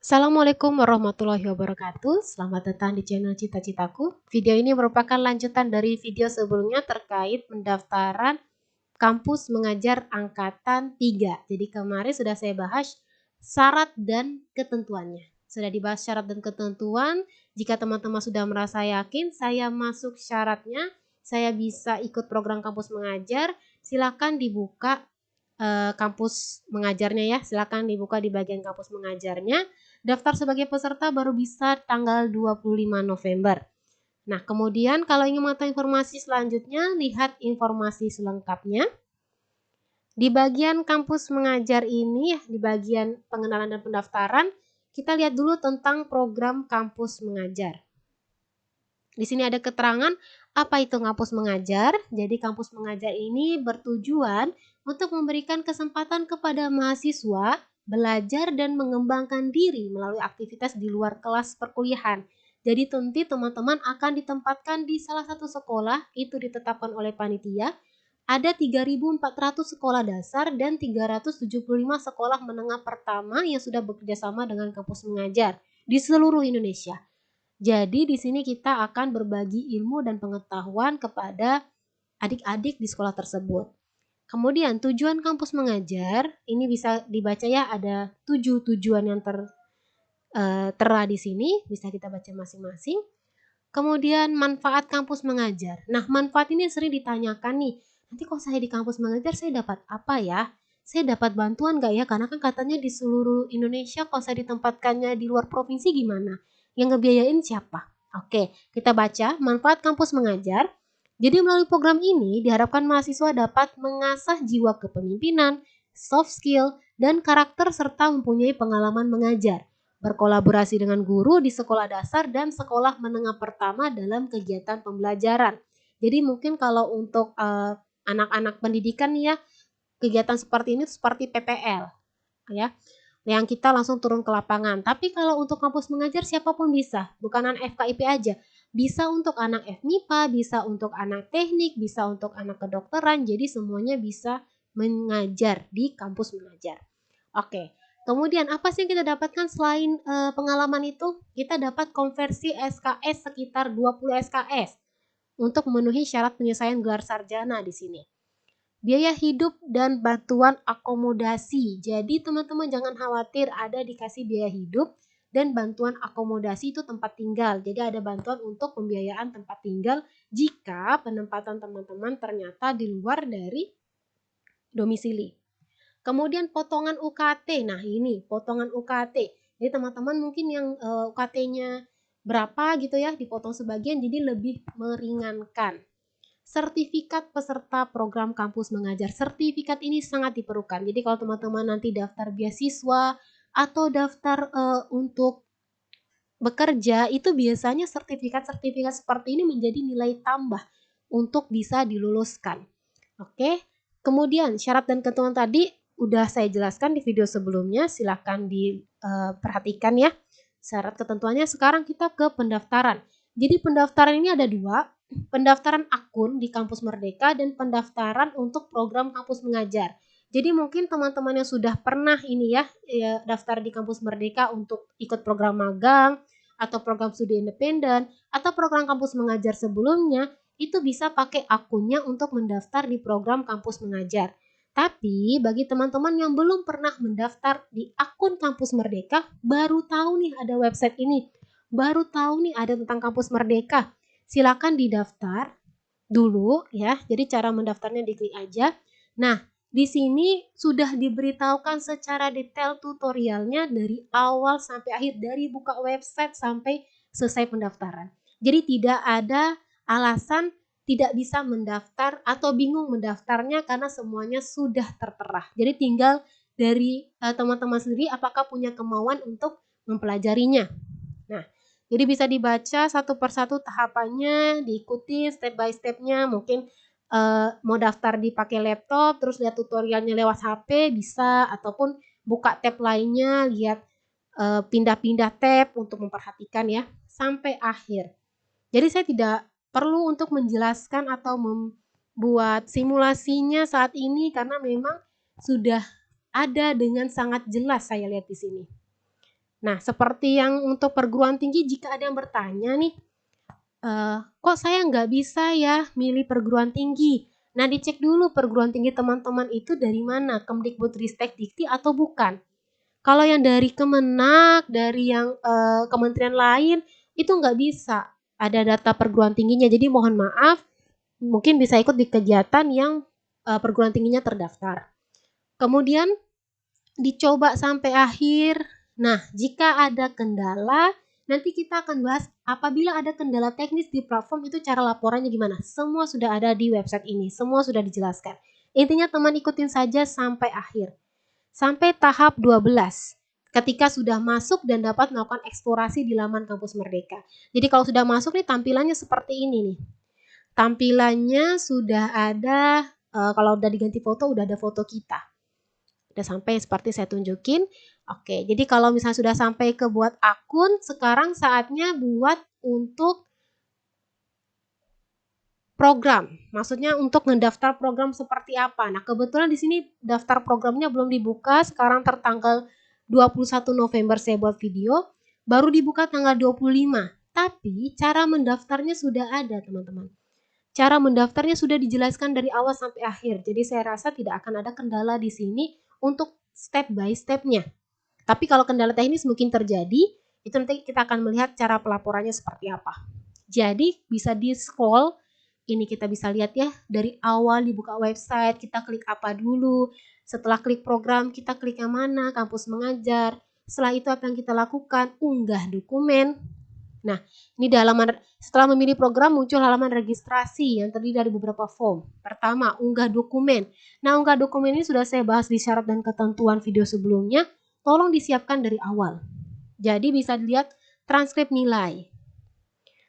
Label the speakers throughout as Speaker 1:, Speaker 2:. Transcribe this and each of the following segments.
Speaker 1: Assalamualaikum warahmatullahi wabarakatuh. Selamat datang di channel Cita-Citaku. Video ini merupakan lanjutan dari video sebelumnya terkait pendaftaran kampus mengajar angkatan 3. Jadi kemarin sudah saya bahas syarat dan ketentuannya. Sudah dibahas syarat dan ketentuan. Jika teman-teman sudah merasa yakin saya masuk syaratnya, saya bisa ikut program kampus mengajar, silakan dibuka kampus mengajarnya ya. Silakan dibuka di bagian kampus mengajarnya. Daftar sebagai peserta baru bisa tanggal 25 November. Nah, kemudian kalau ingin mengetahui informasi selanjutnya, lihat informasi selengkapnya. Di bagian kampus mengajar ini, di bagian pengenalan dan pendaftaran, kita lihat dulu tentang program kampus mengajar. Di sini ada keterangan apa itu kampus mengajar. Jadi kampus mengajar ini bertujuan untuk memberikan kesempatan kepada mahasiswa belajar dan mengembangkan diri melalui aktivitas di luar kelas perkuliahan. Jadi tentu teman-teman akan ditempatkan di salah satu sekolah, itu ditetapkan oleh panitia. Ada 3.400 sekolah dasar dan 375 sekolah menengah pertama yang sudah bekerjasama dengan kampus mengajar di seluruh Indonesia. Jadi di sini kita akan berbagi ilmu dan pengetahuan kepada adik-adik di sekolah tersebut. Kemudian tujuan kampus mengajar, ini bisa dibaca ya, ada 7 tujuan yang tera di sini, bisa kita baca masing-masing. Kemudian manfaat kampus mengajar. Nah, manfaat ini sering ditanyakan nih, nanti kalau saya di kampus mengajar saya dapat apa ya? Saya dapat bantuan nggak ya? Karena kan katanya di seluruh Indonesia kalau saya ditempatkannya di luar provinsi gimana? Yang ngebiayain siapa? Oke, kita baca manfaat kampus mengajar. Jadi melalui program ini diharapkan mahasiswa dapat mengasah jiwa kepemimpinan, soft skill, dan karakter serta mempunyai pengalaman mengajar, berkolaborasi dengan guru di sekolah dasar dan sekolah menengah pertama dalam kegiatan pembelajaran. Jadi mungkin kalau untuk anak-anak pendidikan nih ya, kegiatan seperti ini seperti PPL ya, yang kita langsung turun ke lapangan. Tapi kalau untuk kampus mengajar siapapun bisa, bukan anak FKIP aja. Bisa untuk anak FMIPA, bisa untuk anak teknik, bisa untuk anak kedokteran. Jadi semuanya bisa mengajar di kampus mengajar. Oke. Kemudian apa sih yang kita dapatkan selain pengalaman itu? Kita dapat konversi SKS sekitar 20 SKS untuk memenuhi syarat penyelesaian gelar sarjana di sini. Biaya hidup dan bantuan akomodasi. Jadi teman-teman jangan khawatir, ada dikasih biaya hidup dan bantuan akomodasi itu tempat tinggal. Jadi ada bantuan untuk pembiayaan tempat tinggal jika penempatan teman-teman ternyata di luar dari domisili. Kemudian potongan UKT. Nah, ini potongan UKT. Jadi teman-teman mungkin yang UKT-nya berapa gitu ya, dipotong sebagian jadi lebih meringankan. Sertifikat peserta program kampus mengajar. Sertifikat ini sangat diperlukan. Jadi kalau teman-teman nanti daftar beasiswa atau daftar untuk bekerja, itu biasanya sertifikat-sertifikat seperti ini menjadi nilai tambah untuk bisa diluluskan. Oke. Kemudian syarat dan ketentuan tadi udah saya jelaskan di video sebelumnya, silahkan diperhatikan ya. Syarat ketentuannya. Sekarang kita ke pendaftaran. Jadi pendaftaran ini ada dua, pendaftaran akun di Kampus Merdeka dan pendaftaran untuk program kampus mengajar. Jadi mungkin teman-teman yang sudah pernah ini ya daftar di Kampus Merdeka untuk ikut program magang atau program studi independen atau program kampus mengajar sebelumnya, itu bisa pakai akunnya untuk mendaftar di program kampus mengajar. Tapi bagi teman-teman yang belum pernah mendaftar di akun Kampus Merdeka, baru tahu nih ada website ini, baru tahu nih ada tentang Kampus Merdeka. Silakan didaftar dulu ya. Jadi cara mendaftarnya diklik aja. Nah, di sini sudah diberitahukan secara detail tutorialnya dari awal sampai akhir, dari buka website sampai selesai pendaftaran. Jadi tidak ada alasan tidak bisa mendaftar atau bingung mendaftarnya karena semuanya sudah tertera. Jadi tinggal dari teman-teman sendiri apakah punya kemauan untuk mempelajarinya. Nah, jadi bisa dibaca satu persatu tahapannya, diikuti step by stepnya. Mungkin mau daftar dipakai laptop, terus lihat tutorialnya lewat HP bisa, ataupun buka tab lainnya, lihat pindah-pindah tab untuk memperhatikan ya sampai akhir. Jadi saya tidak perlu untuk menjelaskan atau membuat simulasinya saat ini karena memang sudah ada dengan sangat jelas saya lihat di sini. Nah, seperti yang untuk perguruan tinggi, jika ada yang bertanya nih, kok saya nggak bisa ya milih perguruan tinggi? Nah, dicek dulu perguruan tinggi teman-teman itu dari mana, Kemdikbudristek Dikti atau bukan. Kalau yang dari Kemenak, dari yang kementerian lain, itu nggak bisa ada data perguruan tingginya. Jadi mohon maaf, mungkin bisa ikut di kegiatan yang perguruan tingginya terdaftar. Kemudian dicoba sampai akhir. Nah, jika ada kendala, nanti kita akan bahas apabila ada kendala teknis di platform itu cara laporannya gimana. Semua sudah ada di website ini, semua sudah dijelaskan. Intinya teman ikutin saja sampai akhir. Sampai tahap 12. Ketika sudah masuk dan dapat melakukan eksplorasi di laman Kampus Merdeka. Jadi kalau sudah masuk nih tampilannya seperti ini nih. Tampilannya sudah ada, kalau udah diganti foto udah ada foto kita. Udah sampai seperti saya tunjukin. Oke, jadi kalau misalnya sudah sampai ke buat akun, sekarang saatnya buat untuk program. Maksudnya untuk mendaftar program seperti apa. Nah, kebetulan di sini daftar programnya belum dibuka, sekarang tertanggal 21 November saya buat video, baru dibuka tanggal 25. Tapi cara mendaftarnya sudah ada, teman-teman. Cara mendaftarnya sudah dijelaskan dari awal sampai akhir. Jadi saya rasa tidak akan ada kendala di sini untuk step by stepnya. Tapi kalau kendala teknis mungkin terjadi, itu nanti kita akan melihat cara pelaporannya seperti apa. Jadi bisa di scroll, ini kita bisa lihat ya, dari awal dibuka website, kita klik apa dulu, setelah klik program, kita klik yang mana, kampus mengajar, setelah itu apa yang kita lakukan, unggah dokumen. Nah, ini di halaman, setelah memilih program muncul halaman registrasi yang terdiri dari beberapa form. Pertama, unggah dokumen. Nah, unggah dokumen ini sudah saya bahas di syarat dan ketentuan video sebelumnya, tolong disiapkan dari awal. Jadi bisa dilihat transkrip nilai,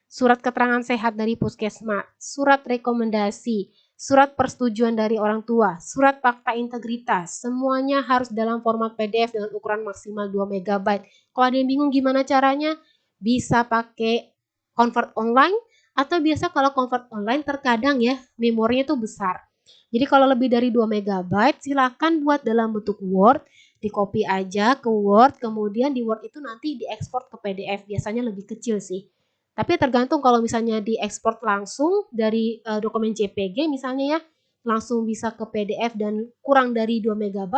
Speaker 1: surat keterangan sehat dari puskesmas, surat rekomendasi, surat persetujuan dari orang tua, surat fakta integritas, semuanya harus dalam format PDF dengan ukuran maksimal 2 MB. Kalau ada yang bingung gimana caranya, bisa pakai convert online, atau biasa kalau convert online terkadang ya memorinya itu besar. Jadi kalau lebih dari 2 MB silakan buat dalam bentuk Word, di copy aja ke Word, kemudian di Word itu nanti diekspor ke PDF, biasanya lebih kecil sih. Tapi tergantung kalau misalnya diekspor langsung dari dokumen JPG misalnya ya, langsung bisa ke PDF dan kurang dari 2 MB,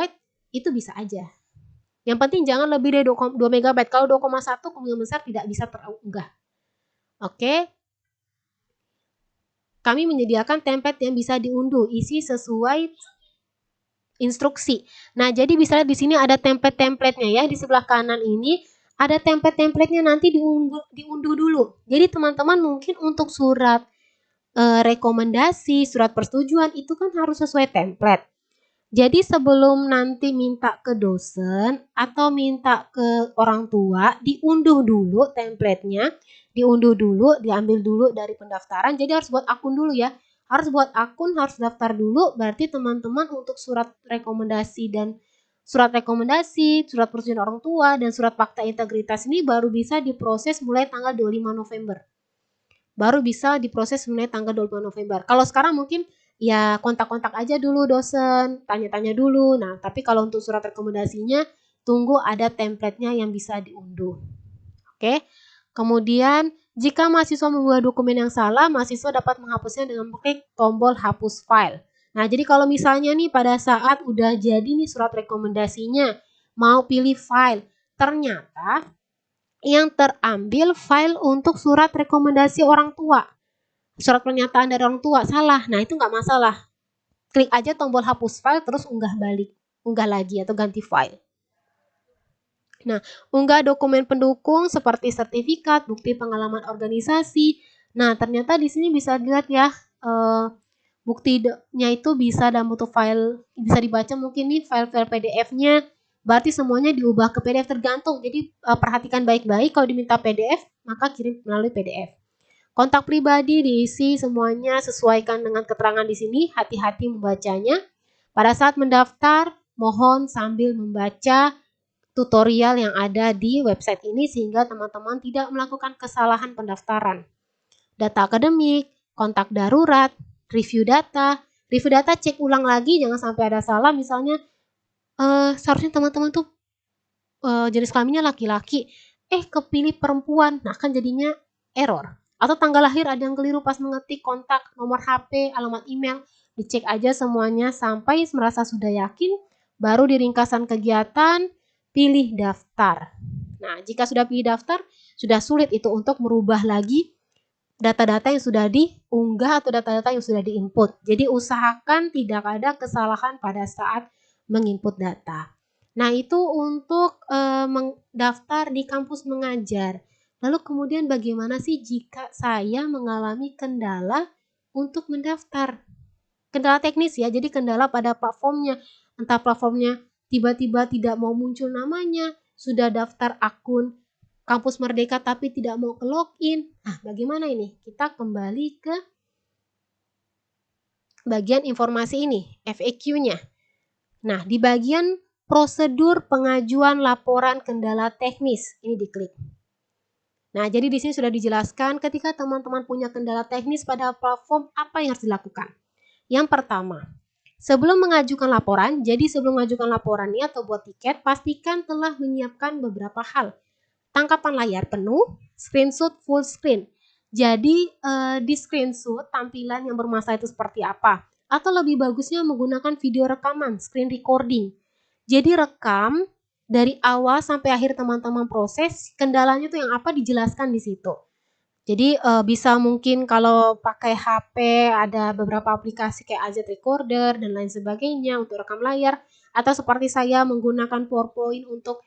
Speaker 1: itu bisa aja. Yang penting jangan lebih dari 2 MB. Kalau 2,1 kemungkinan besar tidak bisa terunggah. Oke. Kami menyediakan template yang bisa diunduh, isi sesuai instruksi. Nah, jadi bisa di sini ada template-templatenya ya, di sebelah kanan ini ada template-templatenya, nanti diunduh dulu. Jadi teman-teman mungkin untuk surat rekomendasi, surat persetujuan itu kan harus sesuai template. Jadi sebelum nanti minta ke dosen atau minta ke orang tua, diunduh dulu templatenya, diunduh dulu, diambil dulu dari pendaftaran. Jadi harus buat akun dulu ya. Harus buat akun, harus daftar dulu. Berarti teman-teman untuk surat rekomendasi, surat persetujuan orang tua, dan surat fakta integritas ini baru bisa diproses mulai tanggal 25 November. Baru bisa diproses mulai tanggal 25 November. Kalau sekarang mungkin ya kontak-kontak aja dulu dosen, tanya-tanya dulu. Nah, tapi kalau untuk surat rekomendasinya, tunggu ada templatenya yang bisa diunduh. Oke. Kemudian, jika mahasiswa mengunggah dokumen yang salah, mahasiswa dapat menghapusnya dengan klik tombol hapus file. Nah, jadi kalau misalnya nih pada saat udah jadi nih surat rekomendasinya, mau pilih file, ternyata yang terambil file untuk surat rekomendasi orang tua. Surat pernyataan dari orang tua salah. Nah, itu nggak masalah. Klik aja tombol hapus file terus unggah balik, unggah lagi atau ganti file. Nah, unggah dokumen pendukung seperti sertifikat, bukti pengalaman organisasi. Nah, ternyata di sini bisa dilihat ya, buktinya itu bisa dalam bentuk file, bisa dibaca mungkin nih file-file PDF-nya. Berarti semuanya diubah ke PDF tergantung. Jadi perhatikan baik-baik, kalau diminta PDF, maka kirim melalui PDF. Kontak pribadi diisi semuanya, sesuaikan dengan keterangan di sini, hati-hati membacanya. Pada saat mendaftar, mohon sambil membaca tutorial yang ada di website ini sehingga teman-teman tidak melakukan kesalahan pendaftaran. Data akademik, kontak darurat, review data cek ulang lagi, jangan sampai ada salah. Misalnya seharusnya teman-teman tuh jenis kelaminnya laki-laki, kepilih perempuan. Nah, kan jadinya error. Atau tanggal lahir ada yang keliru pas mengetik kontak, nomor HP, alamat email, dicek aja semuanya sampai merasa sudah yakin, baru di ringkasan kegiatan pilih daftar. Nah, jika sudah pilih daftar, sudah sulit itu untuk merubah lagi data-data yang sudah diunggah atau data-data yang sudah diinput. Jadi usahakan tidak ada kesalahan pada saat menginput data. Nah, itu untuk mendaftar di kampus mengajar. Lalu kemudian bagaimana sih jika saya mengalami kendala untuk mendaftar? Kendala teknis ya, jadi kendala pada platformnya. Entah platformnya tiba-tiba tidak mau muncul namanya, sudah daftar akun Kampus Merdeka tapi tidak mau ke login. Nah, bagaimana ini? Kita kembali ke bagian informasi ini, FAQ-nya. Nah, di bagian prosedur pengajuan laporan kendala teknis, ini diklik. Nah, jadi di sini sudah dijelaskan ketika teman-teman punya kendala teknis pada platform, apa yang harus dilakukan. Yang pertama, sebelum mengajukan laporan, jadi sebelum mengajukan laporan ini atau buat tiket, pastikan telah menyiapkan beberapa hal. Tangkapan layar penuh, screenshot full screen. Jadi di screenshot tampilan yang bermasalah itu seperti apa. Atau lebih bagusnya menggunakan video rekaman, screen recording. Jadi rekam dari awal sampai akhir teman-teman proses, kendalanya tuh yang apa dijelaskan di situ. Jadi bisa mungkin kalau pakai HP ada beberapa aplikasi kayak AZ Recorder dan lain sebagainya untuk rekam layar, atau seperti saya menggunakan PowerPoint untuk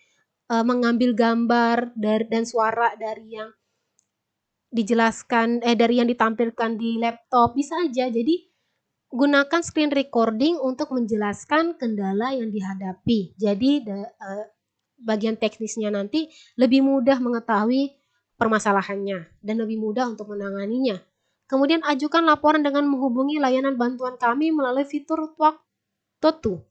Speaker 1: mengambil gambar dan suara dari yang dijelaskan dari yang ditampilkan di laptop, bisa aja. Jadi gunakan screen recording untuk menjelaskan kendala yang dihadapi. Jadi bagian teknisnya nanti lebih mudah mengetahui permasalahannya dan lebih mudah untuk menanganinya. Kemudian ajukan laporan dengan menghubungi layanan bantuan kami melalui fitur Talk to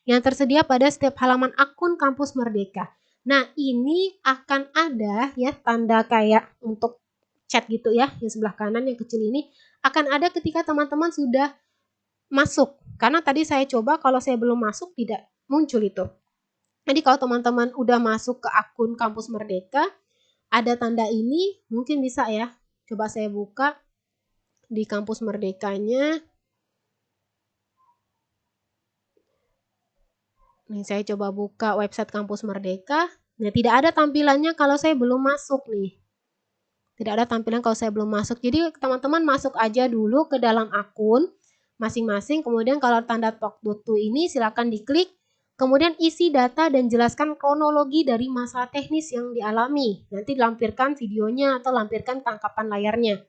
Speaker 1: yang tersedia pada setiap halaman akun Kampus Merdeka. Nah, ini akan ada ya tanda kayak untuk chat gitu ya, yang sebelah kanan yang kecil ini akan ada ketika teman-teman sudah masuk. Karena tadi saya coba kalau saya belum masuk tidak muncul itu. Jadi kalau teman-teman udah masuk ke akun Kampus Merdeka, ada tanda ini, mungkin bisa ya. Coba saya buka di Kampus Merdekanya. Nih saya coba buka website Kampus Merdeka. Nah, tidak ada tampilannya kalau saya belum masuk nih. Tidak ada tampilan kalau saya belum masuk. Jadi teman-teman masuk aja dulu ke dalam akun masing-masing. Kemudian kalau tanda Talk to ini silakan diklik. Kemudian isi data dan jelaskan kronologi dari masalah teknis yang dialami. Nanti lampirkan videonya atau lampirkan tangkapan layarnya.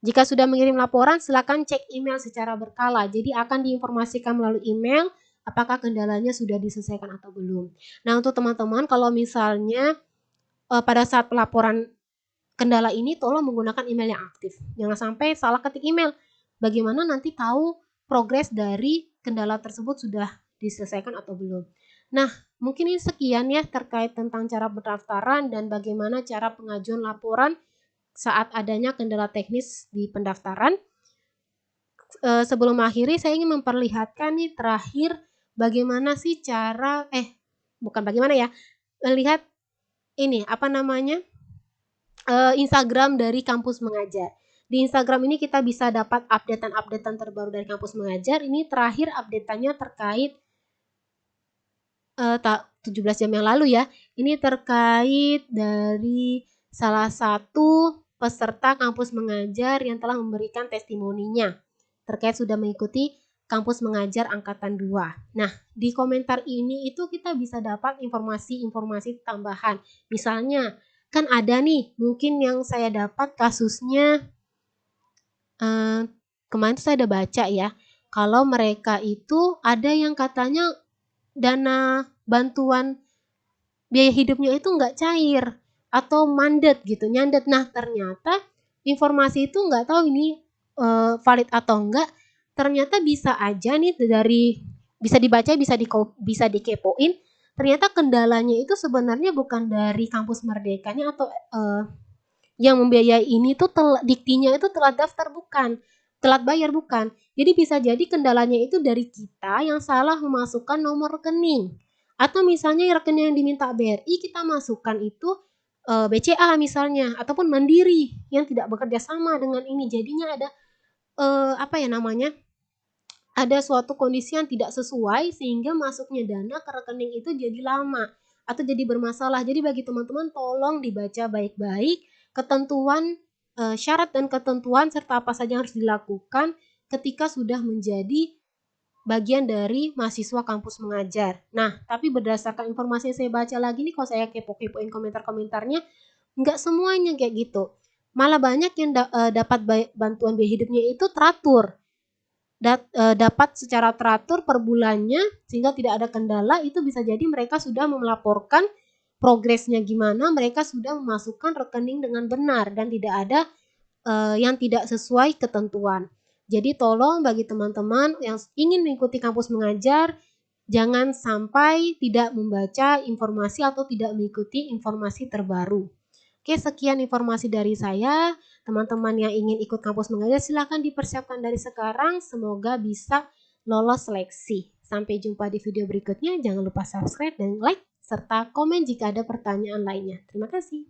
Speaker 1: Jika sudah mengirim laporan, silakan cek email secara berkala. Jadi akan diinformasikan melalui email apakah kendalanya sudah diselesaikan atau belum. Nah, untuk teman-teman kalau misalnya pada saat pelaporan kendala ini tolong menggunakan email yang aktif. Jangan sampai salah ketik email. Bagaimana nanti tahu progres dari kendala tersebut sudah diselesaikan atau belum. Nah, mungkin ini sekian ya terkait tentang cara pendaftaran dan bagaimana cara pengajuan laporan saat adanya kendala teknis di pendaftaran. Sebelum akhiri saya ingin memperlihatkan nih terakhir bagaimana sih cara bukan bagaimana ya, melihat ini apa namanya? Instagram dari Kampus Mengajar. Di Instagram ini kita bisa dapat updatean terbaru dari Kampus Mengajar. Ini terakhir updateannya terkait 17 jam yang lalu ya. Ini terkait dari salah satu peserta Kampus Mengajar yang telah memberikan testimoninya terkait sudah mengikuti Kampus Mengajar Angkatan 2. Nah, di komentar ini itu kita bisa dapat informasi-informasi tambahan. Misalnya, kan ada nih mungkin yang saya dapat kasusnya kemarin saya ada baca ya, kalau mereka itu ada yang katanya dana bantuan biaya hidupnya itu nggak cair atau mandet gitu, nyandet. Nah, ternyata informasi itu nggak tahu ini valid atau enggak. Ternyata bisa aja nih dari bisa dibaca, bisa dikepoin. Ternyata kendalanya itu sebenarnya bukan dari Kampus Merdekanya atau yang membiayai ini tuh diktinya itu telat daftar bukan, telat bayar bukan. Jadi bisa jadi kendalanya itu dari kita yang salah memasukkan nomor rekening Atau misalnya rekening yang diminta BRI kita masukkan itu BCA misalnya, ataupun Mandiri yang tidak bekerja sama dengan ini. Jadinya ada ada suatu kondisi yang tidak sesuai sehingga masuknya dana ke rekening itu jadi lama atau jadi bermasalah. Jadi bagi teman-teman tolong dibaca baik-baik ketentuan, syarat dan ketentuan serta apa saja yang harus dilakukan ketika sudah menjadi bagian dari mahasiswa kampus mengajar. Nah, tapi berdasarkan informasi yang saya baca lagi nih, kalau saya kepo-kepoin komentar-komentarnya, nggak semuanya kayak gitu. Malah banyak yang dapat bantuan biaya hidupnya itu teratur. Dapat secara teratur per bulannya sehingga tidak ada kendala. Itu bisa jadi mereka sudah melaporkan progresnya gimana, mereka sudah memasukkan rekening dengan benar dan tidak ada yang tidak sesuai ketentuan. Jadi tolong bagi teman-teman yang ingin mengikuti kampus mengajar, jangan sampai tidak membaca informasi atau tidak mengikuti informasi terbaru. Oke, sekian informasi dari saya. Teman-teman yang ingin ikut kampus mengajar silahkan dipersiapkan dari sekarang. Semoga bisa lolos seleksi. Sampai jumpa di video berikutnya. Jangan lupa subscribe dan like serta komen jika ada pertanyaan lainnya. Terima kasih.